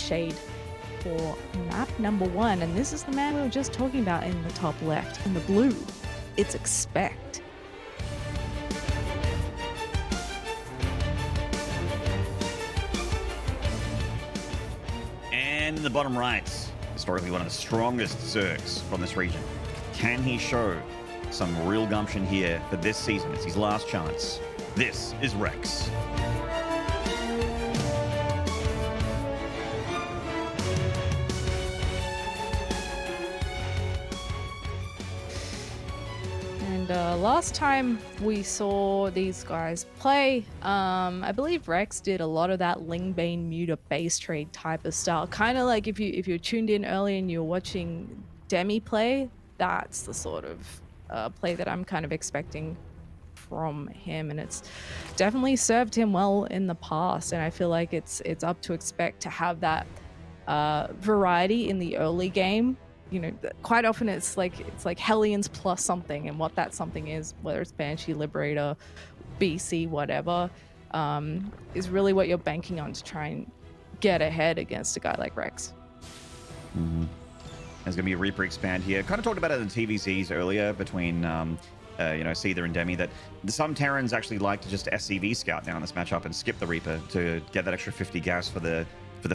Shade for map number 1. And this is the man we were just talking about in the top left. In the blue, it's ExpecT. And in the bottom right, historically one of the strongest Zergs from this region. Can he show some real gumption here for this season? It's his last chance. This is Rex. Last time we saw these guys play, I believe Rex did a lot of that Lingbane Muta base trade type of style. Kind of like if you're tuned in early and you're watching Demi play, that's the sort of play that I'm kind of expecting from him, and it's definitely served him well in the past. And I feel like it's up to ExpecT to have that variety in the early game. You know, quite often it's like Hellions plus something, and what that something is, whether it's Banshee, Liberator, BC, whatever, is really what you're banking on to try and get ahead against a guy like Rex. Mm-hmm. There's going to be a Reaper expand here. Kind of talked about it in the TVCs earlier between, Seether and Demi, that some Terrans actually like to just SCV scout down this matchup and skip the Reaper to get that extra 50 gas for the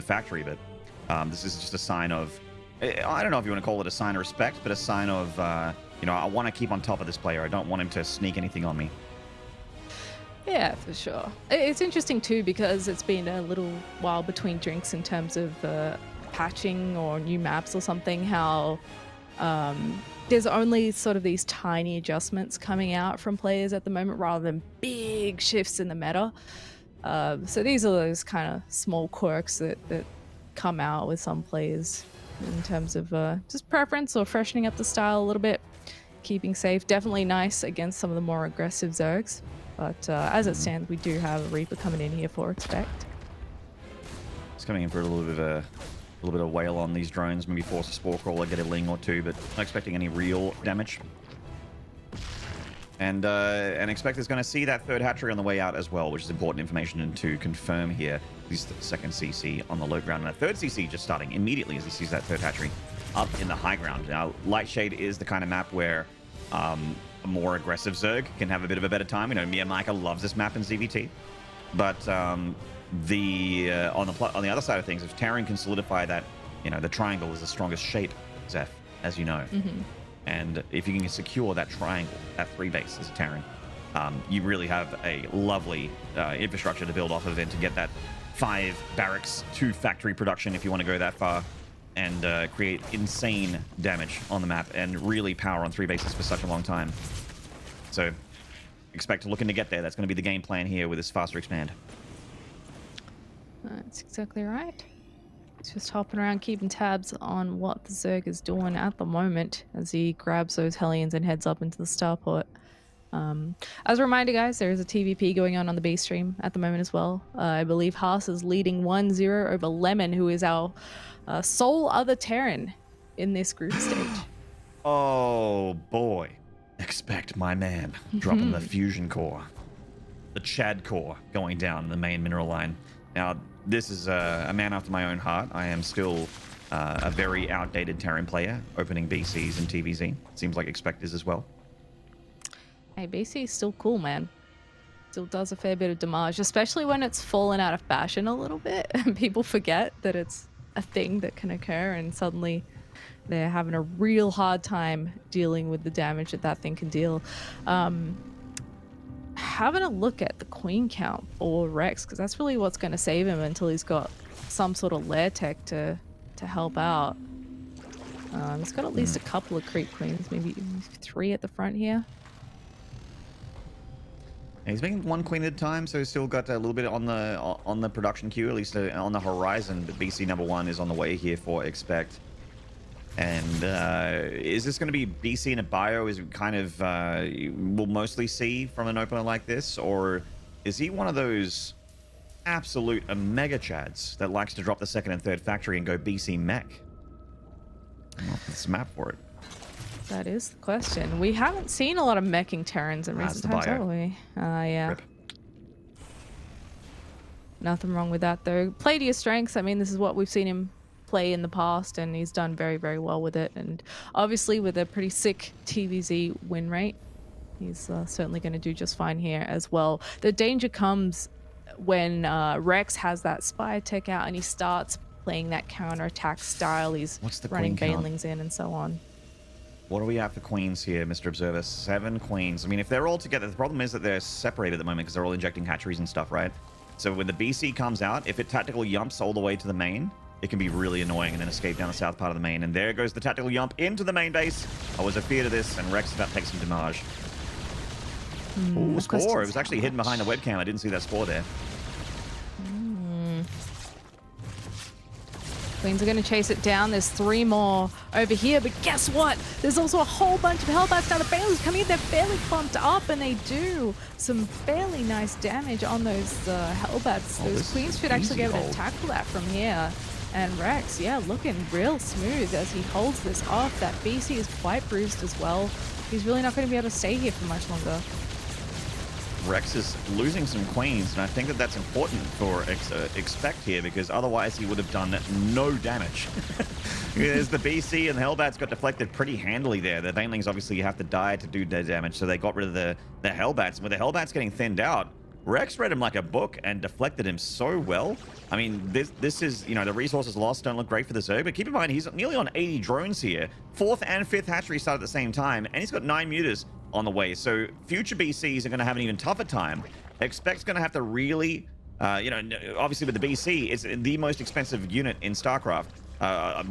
factory. But this is just a sign of, I don't know if you want to call it a sign of respect, but a sign of, I want to keep on top of this player. I don't want him to sneak anything on me. Yeah, for sure. It's interesting too, because it's been a little while between drinks in terms of patching or new maps or something, how there's only sort of these tiny adjustments coming out from players at the moment rather than big shifts in the meta. So these are those kind of small quirks that come out with some players in terms of just preference or freshening up the style a little bit, keeping safe. Definitely nice against some of the more aggressive Zergs, but as it stands, we do have a Reaper coming in here for ExpecT. It's coming in for a little bit of whale on these drones, maybe force a Spore Crawler, get a Ling or two, but not expecting any real damage. And ExpecT is going to see that third hatchery on the way out as well, which is important information to confirm here. He's the second CC on the low ground, and a third CC just starting immediately as he sees that third hatchery up in the high ground. Now, Lightshade is the kind of map where a more aggressive Zerg can have a bit of a better time. You know, Mia Micah loves this map in ZVT, but on the other side of things, if Terran can solidify that, the triangle is the strongest shape, Zeph, as you know. Mm-hmm. And if you can secure that triangle, that 3 base as a Terran, you really have a lovely infrastructure to build off of and to get that 5 barracks, 2 factory production if you want to go that far, and create insane damage on the map and really power on 3 bases for such a long time. So ExpecT looking to get there. That's going to be the game plan here with this faster expand. That's exactly right. Just hopping around, keeping tabs on what the Zerg is doing at the moment as he grabs those Hellions and heads up into the starport. As a reminder, guys, there is a TVP going on the B stream at the moment as well. I believe Haas is leading 1-0 over Lemon, who is our sole other Terran in this group stage. Oh boy. ExpecT, my man, dropping the fusion core. The Chad core going down the main mineral line. Now, this is a man after my own heart. I am still a very outdated Terran player, opening BCs and TVZ. Seems like ExpecT is as well. Hey, BC is still cool, man. Still does a fair bit of damage, especially when it's fallen out of fashion a little bit and people forget that it's a thing that can occur, and suddenly they're having a real hard time dealing with the damage that thing can deal. Having a look at the queen count for Rex, because that's really what's going to save him until he's got some sort of lair tech to help out. He's got at least a couple of creep queens, maybe 3 at the front here. He's making 1 queen at a time, so he's still got a little bit on the production queue, at least on the horizon. But BC number 1 is on the way here for ExpecT. And is this going to be BC in a bio is kind of we'll mostly see from an opener like this, or is he one of those absolute mega chads that likes to drop the 2nd and 3rd factory and go BC mech? I'm off this map for it. That is the question. We haven't seen a lot of meching Terrans in recent times, have we? Yeah. Rip. Nothing wrong with that, though. Play to your strengths. I mean, this is what we've seen him play in the past, and he's done very, very well with it. And obviously, with a pretty sick TVZ win rate, he's certainly going to do just fine here as well. The danger comes when Rex has that Spire Tech out and he starts playing that counter-attack style. He's running banelings in and so on. What do we have for queens here, Mr. Observer? 7 queens. I mean, if they're all together, the problem is that they're separated at the moment because they're all injecting hatcheries and stuff, right? So when the BC comes out, if it tactical yumps all the way to the main, it can be really annoying and then escape down the south part of the main. And there goes the tactical yump into the main base. I was afeared of this, and Rex is about to take some damage. Ooh, spore. It was actually hidden behind the webcam. I didn't see that spore there. Queens are going to chase it down. There's 3 more over here, but guess what? There's also a whole bunch of Hellbats. Now the Bailey's coming in. They're fairly clumped up, and they do some fairly nice damage on those Hellbats. Those Queens should actually be able to tackle that from here. And Rex, yeah, looking real smooth as he holds this off. That BC is quite bruised as well. He's really not going to be able to stay here for much longer. Rex is losing some queens, and I think that that's important for ExpecT here, because otherwise he would have done no damage. There's the BC, and the Hellbats got deflected pretty handily there. The Banelings obviously have to die to do their damage, so they got rid of the Hellbats. And with the Hellbats getting thinned out, Rex read him like a book and deflected him so well. I mean, this is, you know, the resources lost don't look great for the Zerg, but keep in mind, he's nearly on 80 drones here. 4th and 5th hatchery start at the same time, and he's got 9 mutas on the way. So future BCs are going to have an even tougher time. ExpecT's going to have to really, you know, obviously with the BC, it's the most expensive unit in StarCraft,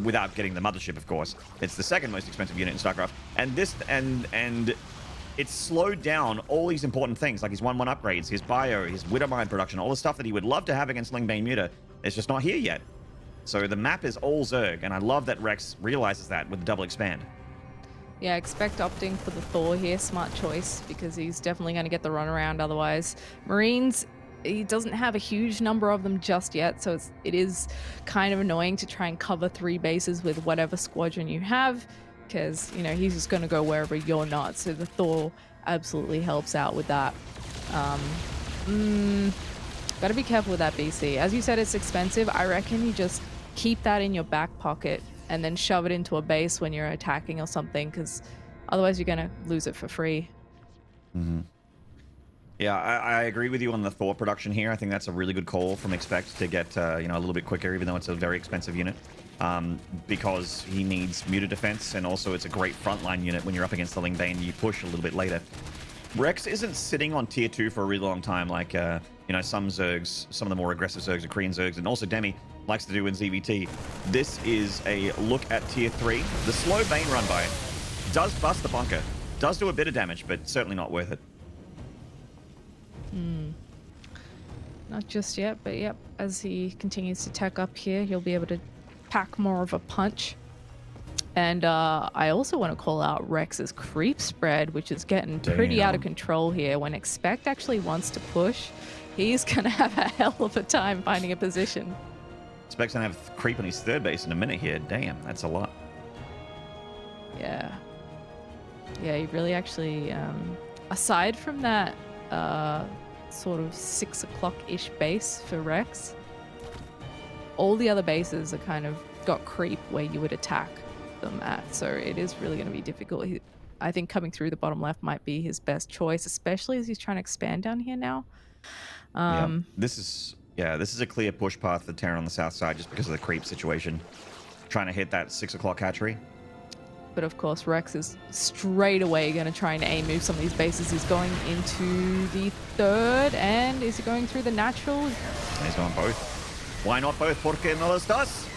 without getting the mothership, of course. It's the 2nd most expensive unit in StarCraft. And this, and it's slowed down all these important things, like his 1-1 upgrades, his bio, his Widowmine production, all the stuff that he would love to have against Lingbane Muta. It's just not here yet. So the map is all Zerg, and I love that Rex realizes that with the double expand. Yeah, ExpecT opting for the Thor here. Smart choice, because he's definitely going to get the runaround otherwise. Marines, he doesn't have a huge number of them just yet, so it is kind of annoying to try and cover 3 bases with whatever squadron you have, because, you know, he's just going to go wherever you're not. So the Thor absolutely helps out with that. Gotta be careful with that BC. As you said, it's expensive. I reckon you just keep that in your back pocket and then shove it into a base when you're attacking or something, because otherwise you're going to lose it for free. Yeah, I agree with you on the Thor production here. I think that's a really good call from ExpecT to get, you know, a little bit quicker, even though it's a very expensive unit, because he needs muta defense, and also it's a great frontline unit when you're up against the Lingbane. You push a little bit later. Rex isn't sitting on tier 2 for a really long time, like, you know, some Zergs, some of the more aggressive Zergs, the Korean Zergs, and also Demi likes to do in ZVT. This is a look at tier 3. The slow Bane run by does bust the bunker, does do a bit of damage, but certainly not worth it. Not just yet, but yep, as he continues to tech up here, he'll be able to pack more of a punch. And I also want to call out Rex's creep spread, which is getting pretty out of control here. When ExpecT actually wants to push, he's going to have a hell of a time finding a position. ExpecT's going to have creep on his 3rd base in a minute here. Damn, that's a lot. Yeah. Yeah, he really actually, aside from that sort of 6 o'clock-ish base for Rex, all the other bases are kind of got creep where you would attack them at. So it is really going to be difficult. I think coming through the bottom left might be his best choice, especially as he's trying to expand down here now. Yeah, this is a clear push path for Terran on the south side just because of the creep situation. Trying to hit that 6 o'clock hatchery. But of course, Rex is straight away going to try and aim move some of these bases. He's going into the 3rd, and is he going through the natural? He's going both. Why not both? Porque no los dos?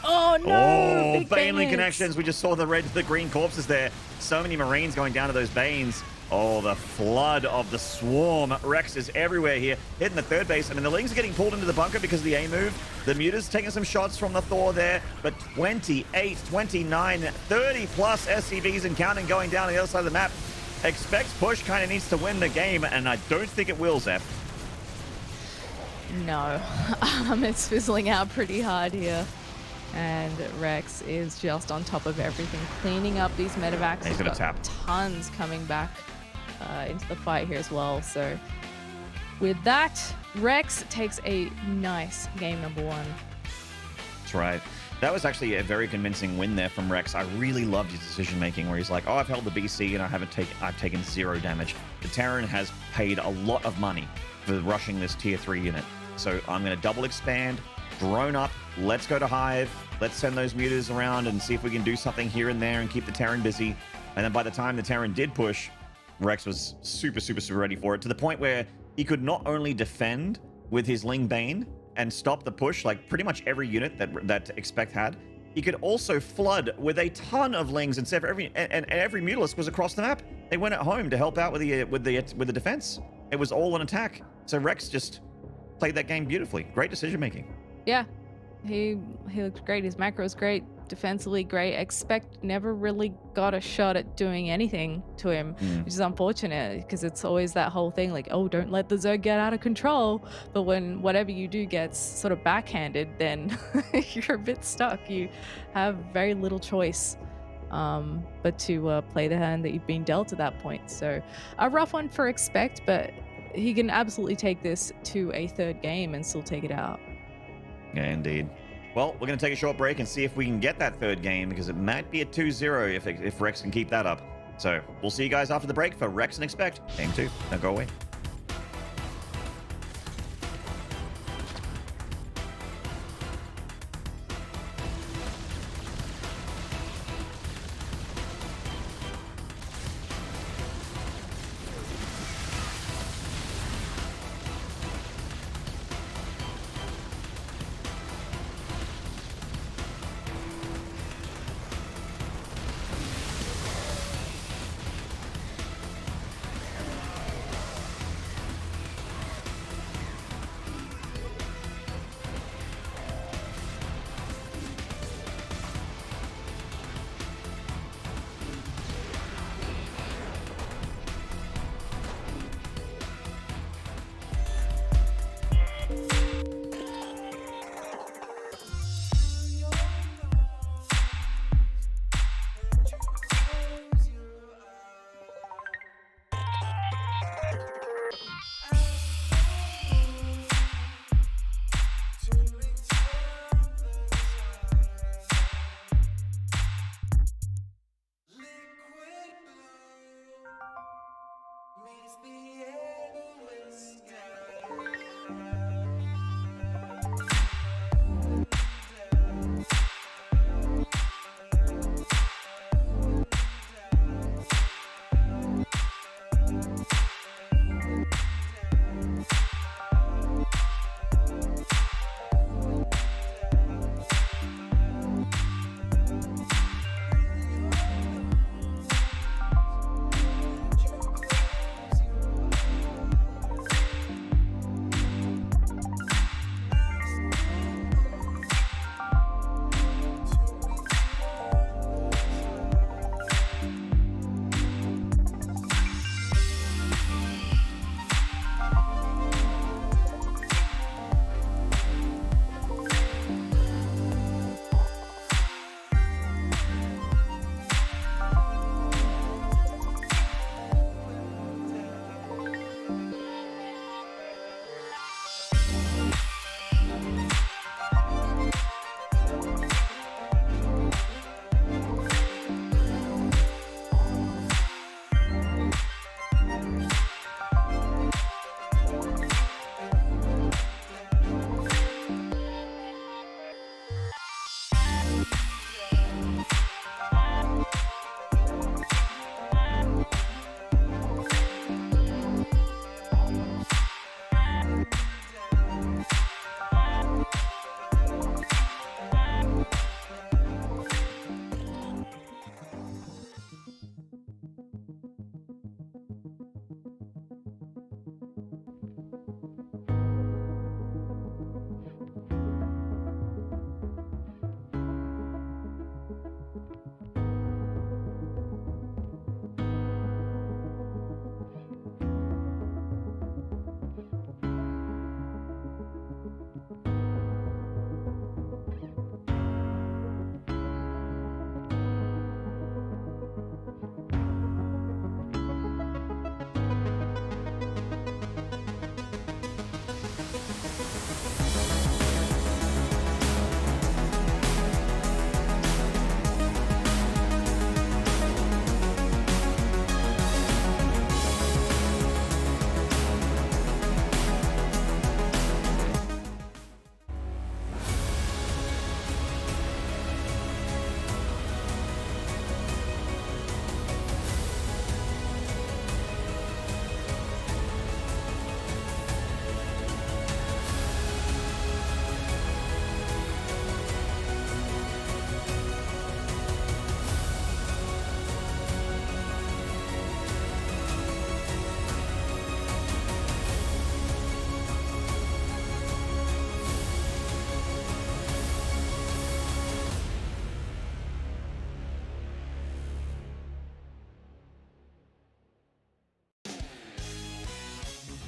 Oh no! Oh, Baneling connections. We just saw the red to the green corpses there. So many Marines going down to those Banes. Oh, the flood of the swarm. Rex is everywhere here, hitting the 3rd base. I mean, the Lings are getting pulled into the bunker because of the A move. The Muta's taking some shots from the Thor there, but 28, 29, 30 plus SCVs and counting going down on the other side of the map. ExpecT's push kind of needs to win the game, and I don't think it will, Zep. No, it's fizzling out pretty hard here. And Rex is just on top of everything, cleaning up these medevacs. He's got tons coming back into the fight here as well. So with that, Rex takes a nice game number 1. That's right. That was actually a very convincing win there from Rex. I really loved his decision making where he's like, oh, I've held the BC and I've taken 0 damage. The Terran has paid a lot of money for rushing this tier 3 unit. So I'm going to double expand, drone up, let's go to Hive, let's send those mutas around and see if we can do something here and there and keep the Terran busy. And then by the time the Terran did push, Rex was super, super, super ready for it, to the point where he could not only defend with his Ling Bane and stop the push, like pretty much every unit that ExpecT had, he could also flood with a ton of Lings, and every Mutalisk was across the map. They went at home to help out with the defense. It was all an attack. So Rex just played that game beautifully. Great decision making. Yeah, he looked great. His macro was great, defensively great. ExpecT never really got a shot at doing anything to him, which is unfortunate because it's always that whole thing like, oh, don't let the Zerg get out of control. But when whatever you do gets sort of backhanded, then you're a bit stuck. You have very little choice but to play the hand that you've been dealt at that point. So a rough one for ExpecT, but he can absolutely take this to a 3rd game and still take it out. Yeah, indeed. Well, we're going to take a short break and see if we can get that 3rd game, because it might be a 2-0 if Rex can keep that up. So we'll see you guys after the break for Rex and ExpecT Game 2. Don't go away.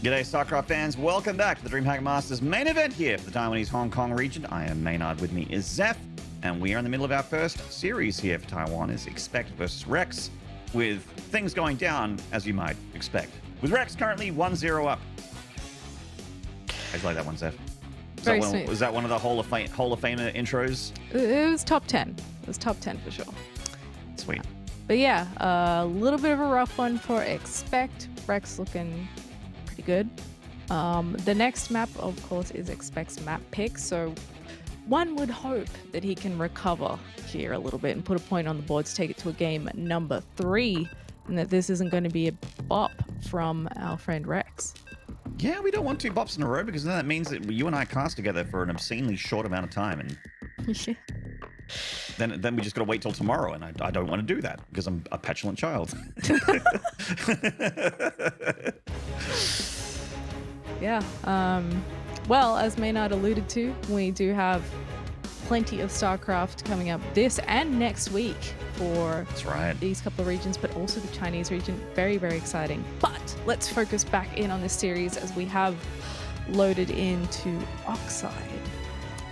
G'day, StarCraft fans. Welcome back to the DreamHack Masters main event here for the Taiwanese Hong Kong region. I am Maynard. With me is Zeph, and we are in the middle of our first series here for Taiwan. Is ExpecT versus Rex, with things going down as you might expect. With Rex currently 1-0 up. How'd you like that one, Zeph? Was that one of the Hall of Famer intros? It was top 10. It was top 10 for sure. Sweet. But yeah, a little bit of a rough one for ExpecT. Rex looking pretty good. The next map, of course, is ExpecT's map pick. So one would hope that he can recover here a little bit and put a point on the board to take it to a game number 3, and that this isn't going to be a bop from our friend Rex. Yeah, we don't want 2 bops in a row, because then that means that you and I cast together for an obscenely short amount of time, and Yeah. then we just got to wait till tomorrow, and I don't want to do that because I'm a petulant child. Yeah. Well, as Maynard alluded to, we do have plenty of StarCraft coming up this and next week for That's right. these couple of regions, but also the Chinese region. Very, very exciting. But let's focus back in on this series as we have loaded into Oxide.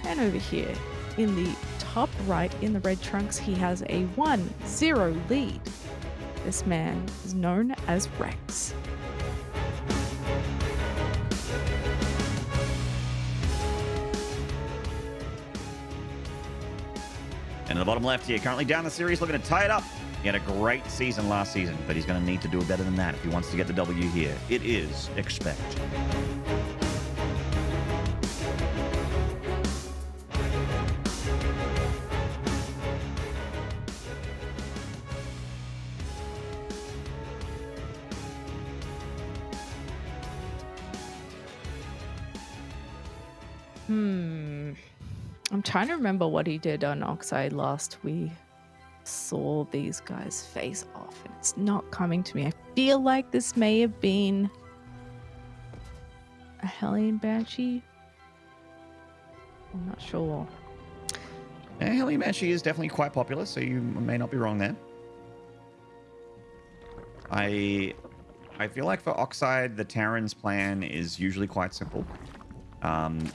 And over here in the top right in the red trunks, he has a 1-0 lead. This man is known as Rex. And in the bottom left here, currently down the series, looking to tie it up. He had a great season last season, but he's going to need to do better than that if he wants to get the W here. It is ExpecT. I'm trying to remember what he did on Oxide last we saw these guys face off, and it's not coming to me. I feel like this may have been a Hellion Banshee. I'm not sure. Yeah, Hellion Banshee is definitely quite popular, so you may not be wrong there. I feel like for Oxide, the Terran's plan is usually quite simple.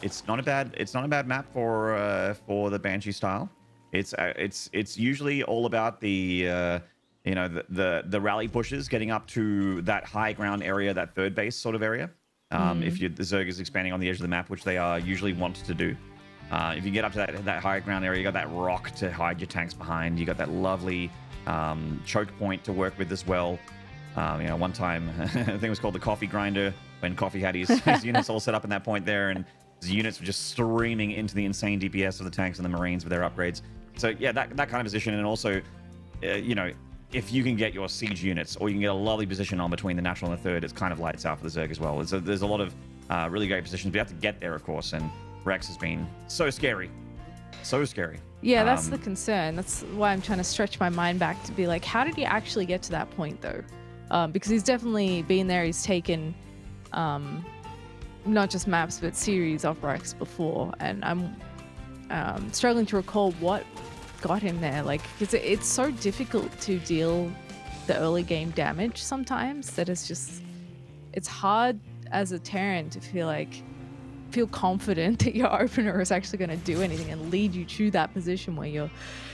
It's not a bad map for the Banshee style. It's usually all about the the rally pushes, getting up to that high ground area, that third base sort of area. If the Zerg is expanding on the edge of the map, which they are usually want to do. If you get up to that high ground area, you got that rock to hide your tanks behind. You got that lovely choke point to work with as well. One time, I think it was called the Coffee Grinder, when Coffee had his units all set up in that point there, and his units were just streaming into the insane DPS of the tanks and the Marines with their upgrades. So yeah, that kind of position, and also, if you can get your siege units, or you can get a lovely position on between the natural and the third, it's kind of lights out for the Zerg as well. There's a lot of really great positions, but you have to get there, of course, and Rex has been so scary. So scary. Yeah, that's the concern. That's why I'm trying to stretch my mind back to be like, how did he actually get to that point, though? Because he's definitely been there. He's taken not just maps, but series of Rex before. And I'm struggling to recall what got him there. Like, because it's so difficult to deal the early game damage sometimes that it's hard as a Terran to feel confident that your opener is actually going to do anything and lead you to that position where you're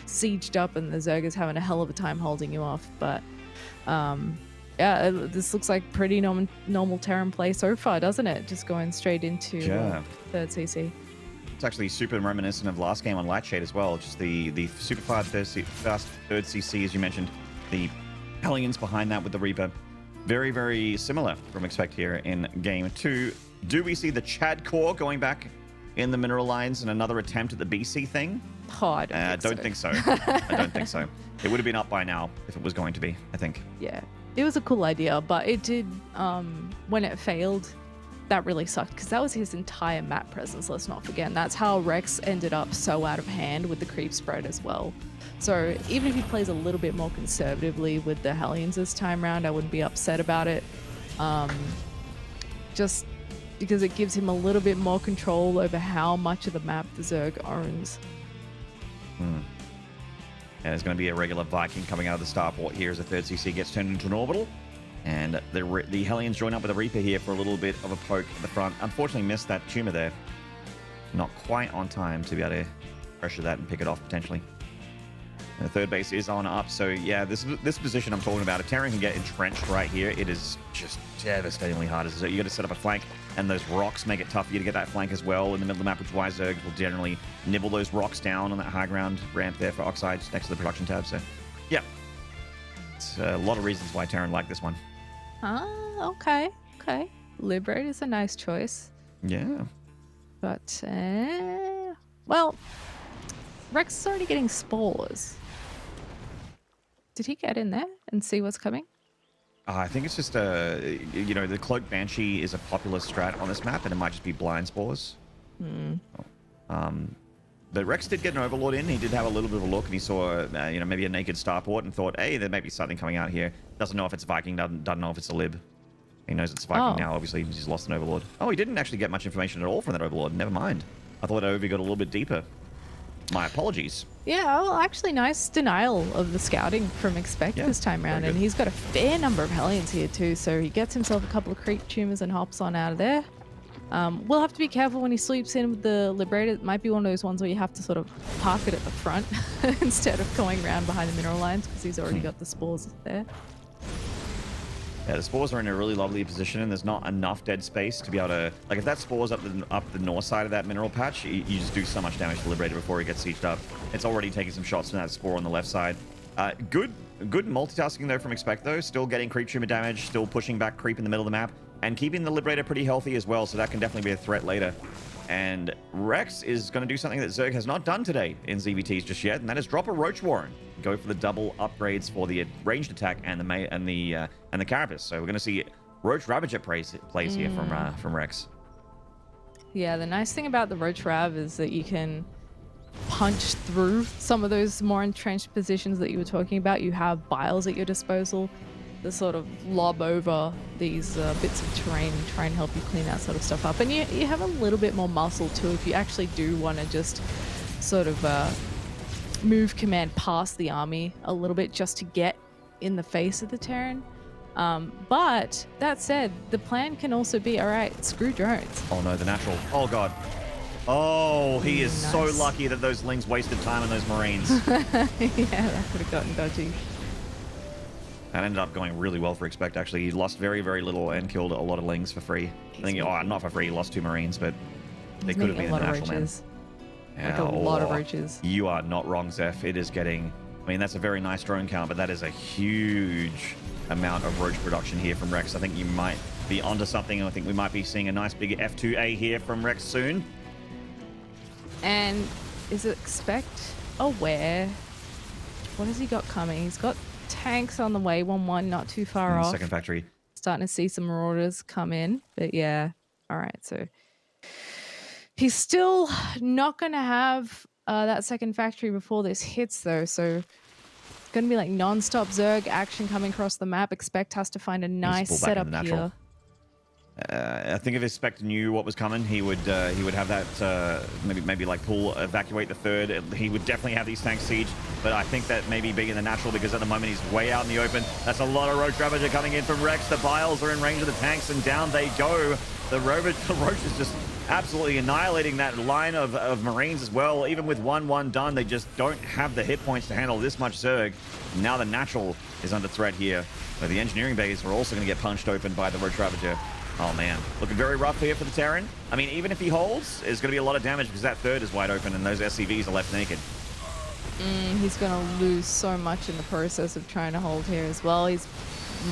sieged up and the Zerg is having a hell of a time holding you off. But yeah, this looks like pretty normal Terran play so far, doesn't it? Just going straight into third CC. It's actually super reminiscent of last game on Lightshade as well. Just the super fast third CC, as you mentioned. The Hellions behind that with the Reaper. Very, very similar from ExpecT here in game 2. Do we see the Chad core going back in the mineral lines and another attempt at the BC thing? Oh, I don't think so. I don't think so. It would have been up by now if it was going to be, I think. Yeah. It was a cool idea, but it did, when it failed, that really sucked, because that was his entire map presence, let's not forget. And that's how Rex ended up so out of hand with the creep spread as well. So even if he plays a little bit more conservatively with the Hellions this time around, I wouldn't be upset about it. Just because it gives him a little bit more control over how much of the map the Zerg owns. And there's going to be a regular Viking coming out of the starport here as the third CC gets turned into an orbital. And the Hellions join up with a Reaper here for a little bit of a poke at the front. Unfortunately missed that tumor there. Not quite on time to be able to pressure that and pick it off potentially. And the third base is on up. So yeah, this position I'm talking about, if Terran can get entrenched right here, it is just devastatingly hard. So you got to set up a flank, and those rocks make it tough for you to get that flank as well in the middle of the map, which is why Zerg will generally nibble those rocks down on that high ground ramp there for Oxides next to the production tab. So yeah, it's a lot of reasons why Terran like this one. Okay. Liberate is a nice choice. Yeah. But, well, Rex is already getting spores. Did he get in there and see what's coming? I think it's just, the Cloak Banshee is a popular strat on this map, and it might just be blind spores. But Rex did get an Overlord in. He did have a little bit of a look, and he saw, maybe a naked starport and thought, hey, there may be something coming out here. Doesn't know if it's Viking, doesn't know if it's a Lib. He knows it's Viking now, obviously. He's lost an Overlord. Oh, he didn't actually get much information at all from that Overlord. Never mind. I thought Ovi got a little bit deeper. My apologies. Yeah, well, actually, nice denial of the scouting from ExpecT this time around. And he's got a fair number of Hellions here, too. So he gets himself a couple of creep tumors and hops on out of there. We'll have to be careful when he sleeps in with the Liberator. It might be one of those ones where you have to sort of park it at the front instead of going around behind the mineral lines, because he's already got the spores there. Yeah, the spores are in a really lovely position, and there's not enough dead space to be able to... Like, if that spare's up the north side of that mineral patch, you just do so much damage to the Liberator before he gets sieged up. It's already taking some shots from that spore on the left side. Good multitasking, though, from ExpecT, though. Still getting creep tumor damage, still pushing back creep in the middle of the map, and keeping the Liberator pretty healthy as well, so that can definitely be a threat later. And Rex is going to do something that Zerg has not done today in ZVTs just yet, and that is drop a Roach Warren. Go for the double upgrades for the ranged attack and the Carapace. So we're going to see Roach Ravager plays here from Rex. Yeah, the nice thing about the Roach Rav is that you can punch through some of those more entrenched positions that you were talking about. You have biles at your disposal that sort of lob over these bits of terrain and try and help you clean that sort of stuff up. And you have a little bit more muscle too if you actually do want to just sort of move command past the army a little bit just to get in the face of the Terran. But that said, the plan can also be, all right, screw drones. Oh no, the natural. Oh god. Oh, he is nice. So lucky that those Lings wasted time on those Marines. Yeah, that would have gotten dodgy. That ended up going really well for ExpecT, actually. He lost very, very little and killed a lot of Lings for free. I think, not for free, he lost 2 Marines, but they could have been the natural man. Like a lot of roaches. You are not wrong, Zeph. It is getting... I mean, that's a very nice drone count, but that is a huge amount of roach production here from Rex. I think you might be onto something. I think we might be seeing a nice big F2A here from Rex soon. And is it ExpecT aware? What has he got coming? He's got tanks on the way, 1-1, not too far off. Second factory. Starting to see some marauders come in, but yeah. All right, so he's still not going to have that second factory before this hits, though. So it's going to be like non-stop Zerg action coming across the map. ExpecT has to find a nice setup here. I think if ExpecT knew what was coming, he would have that maybe like pull, evacuate the third. He would definitely have these tanks siege, but I think that maybe being in the natural, because at the moment he's way out in the open. That's a lot of Roach Ravager coming in from Rex. The Biles are in range of the tanks, and down they go. The Roach is just absolutely annihilating that line of Marines as well. Even with 1-1 done, they just don't have the hit points to handle this much Zerg. Now the natural is under threat here. So the engineering bays are also going to get punched open by the Roach Ravager. Oh man, looking very rough here for the Terran. I mean, even if he holds, there's going to be a lot of damage because that third is wide open and those SCVs are left naked. He's going to lose so much in the process of trying to hold here as well. He's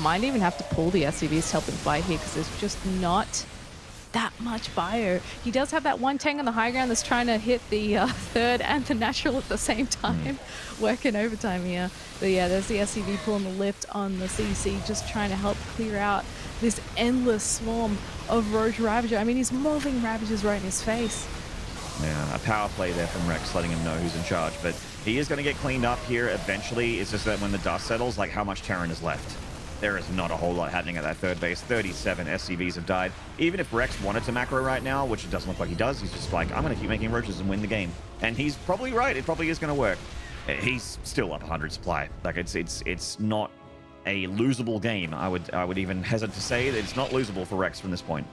might even have to pull the SCVs to help him fight here because there's just not that much bio. He does have that one tank on the high ground that's trying to hit the third and the natural at the same time, working overtime here. But yeah, there's the SCV pulling the lift on the CC, just trying to help clear out this endless swarm of Roach Ravager. I mean, he's moving Ravagers right in his face. Yeah, a power play there from Rex, letting him know who's in charge. But he is going to get cleaned up here eventually. It's just that when the dust settles, like how much Terran is left. There is not a whole lot happening at that third base. 37 SCVs have died. Even if Rex wanted to macro right now, which it doesn't look like he does, he's just like, I'm going to keep making roaches and win the game. And he's probably right. It probably is going to work. He's still up 100 supply. Like it's not a losable game. I would even hesitate to say that it's not losable for Rex from this point.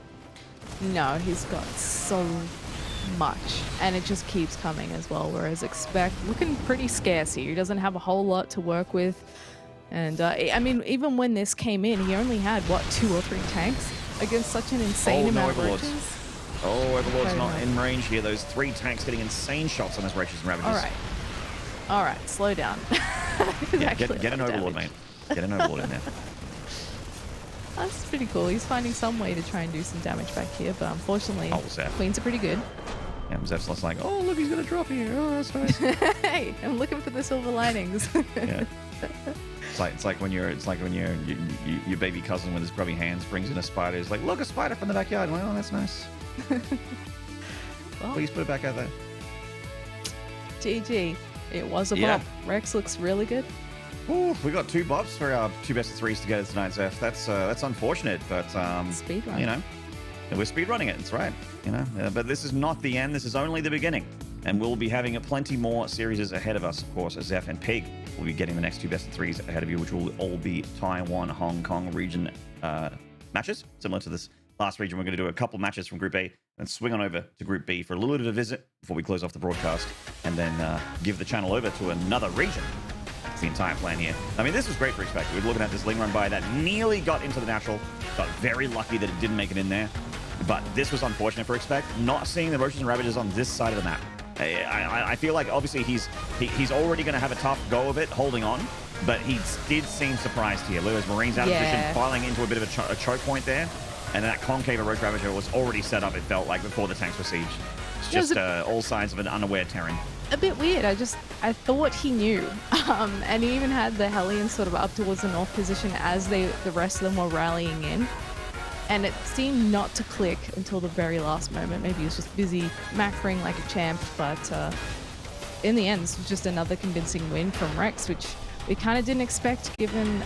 No, he's got so much, and it just keeps coming as well. Whereas ExpecT looking pretty scarce here. He doesn't have a whole lot to work with, and I mean, even when this came in, he only had what 2 or 3 tanks against such an insane amount of roaches. Oh, Overlord's not in range here. Those 3 tanks getting insane shots on those roaches and ravages. All right, slow down. Yeah, get an Overlord, mate. Get an Overlord in there. That's pretty cool. He's finding some way to try and do some damage back here, but unfortunately, Queens are pretty good. Yeah, Zeph's just like, oh, look, he's going to drop here. Oh, that's nice. Hey, I'm looking for the silver linings. Yeah. It's like when your baby cousin with his grubby hands brings in a spider. He's like, look, a spider from the backyard. Well, that's nice. Well, please put it back out there. GG. It was a bop. Rex looks really good. Ooh, we got 2 bops for our 2 best of 3s together tonight, Zeph. That's unfortunate, but speedrun. You know, we're speedrunning it. That's right. You know, but this is not the end. This is only the beginning, and we'll be having plenty more series ahead of us. Of course, Zeph and Pig will be getting the next 2 best of 3s ahead of you, which will all be Taiwan, Hong Kong region matches, similar to this last region. We're going to do a couple matches from Group A and swing on over to Group B for a little bit of a visit before we close off the broadcast, and then give the channel over to another region. That's the entire plan here. I mean, this was great for ExpecT. We were looking at this Ling run by that nearly got into the natural. Got very lucky that it didn't make it in there. But this was unfortunate for ExpecT. Not seeing the roaches and ravages on this side of the map. I feel like obviously he's already going to have a tough go of it, holding on. But he did seem surprised here. Look at those Marines out of position, filing into a bit of a choke point there. And that concave roach ravager was already set up, it felt like, before the tanks were sieged. It's just all signs of an unaware Terran. A bit weird. I thought he knew. And he even had the Hellions sort of up towards the north position as the rest of them were rallying in. And it seemed not to click until the very last moment. Maybe he was just busy macroing like a champ. But in the end, this was just another convincing win from Rex, which we kind of didn't expect given